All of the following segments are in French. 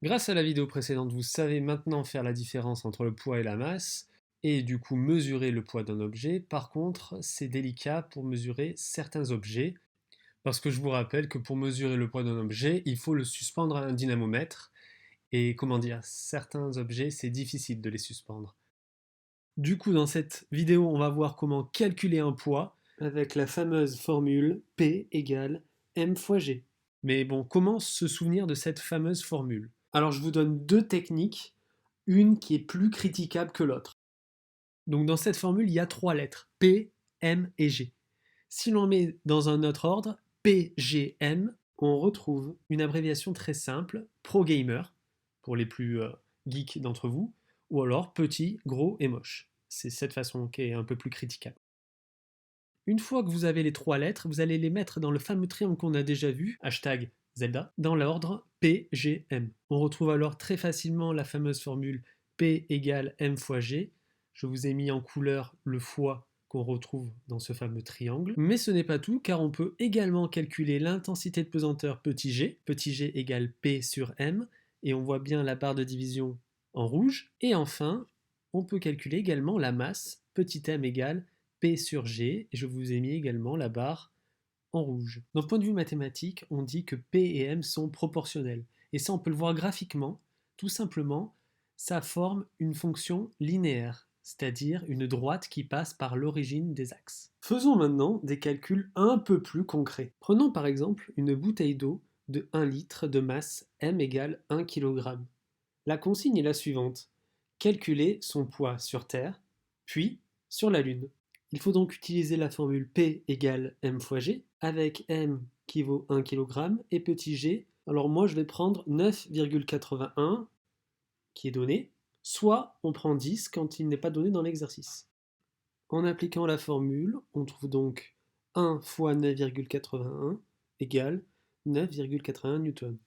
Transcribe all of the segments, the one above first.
Grâce à la vidéo précédente, vous savez maintenant faire la différence entre le poids et la masse, et du coup mesurer le poids d'un objet. Par contre, c'est délicat pour mesurer certains objets, parce que je vous rappelle que pour mesurer le poids d'un objet, il faut le suspendre à un dynamomètre, et comment dire, certains objets, c'est difficile de les suspendre. Du coup, dans cette vidéo, on va voir comment calculer un poids avec la fameuse formule P égale m fois g. Mais bon, comment se souvenir de cette fameuse formule? Alors je vous donne deux techniques, une qui est plus critiquable que l'autre. Donc dans cette formule, il y a trois lettres, P, M et G. Si l'on met dans un autre ordre, P, G, M, on retrouve une abréviation très simple, Pro Gamer, pour les plus geeks d'entre vous, ou alors petit, gros et moche. C'est cette façon qui est un peu plus critiquable. Une fois que vous avez les trois lettres, vous allez les mettre dans le fameux triangle qu'on a déjà vu, hashtag Zelda, dans l'ordre PGM. On retrouve alors très facilement la fameuse formule P égale M fois G. Je vous ai mis en couleur le fois qu'on retrouve dans ce fameux triangle. Mais ce n'est pas tout, car on peut également calculer l'intensité de pesanteur petit g égale P sur M, et on voit bien la barre de division en rouge. Et enfin, on peut calculer également la masse, petit m égale P sur G, et je vous ai mis également la barre en rouge. D'un point de vue mathématique, on dit que P et M sont proportionnels. Et ça, on peut le voir graphiquement. Tout simplement, ça forme une fonction linéaire, c'est-à-dire une droite qui passe par l'origine des axes. Faisons maintenant des calculs un peu plus concrets. Prenons par exemple une bouteille d'eau de 1 litre de masse M égale 1 kg. La consigne est la suivante. Calculer son poids sur Terre, puis sur la Lune. Il faut donc utiliser la formule P égale m fois g, avec m qui vaut 1 kg et petit g. Alors moi je vais prendre 9,81 qui est donné, soit on prend 10 quand il n'est pas donné dans l'exercice. En appliquant la formule, on trouve donc 1 fois 9,81 égale 9,81 newtons.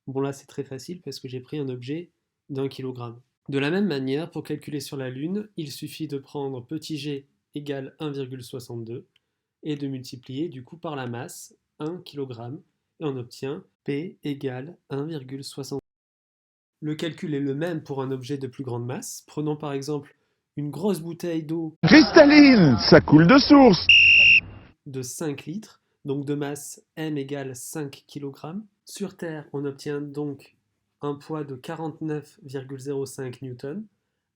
Bon là c'est très facile parce que j'ai pris un objet d'1 kg. De la même manière, pour calculer sur la Lune, il suffit de prendre petit g égale 1,62 et de multiplier du coup par la masse, 1 kg, et on obtient P égale 1,62. Le calcul est le même pour un objet de plus grande masse. Prenons par exemple une grosse bouteille d'eau Cristalline, ça coule de source. de 5 litres, donc de masse m égale 5 kg. Sur Terre, on obtient donc un poids de 49,05 newtons,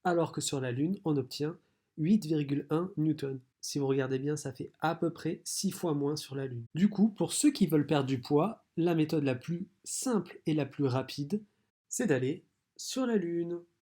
alors que sur la Lune, on obtient 8,1 newtons. Si vous regardez bien, ça fait à peu près 6 fois moins sur la Lune. Du coup, pour ceux qui veulent perdre du poids, la méthode la plus simple et la plus rapide, c'est d'aller sur la Lune.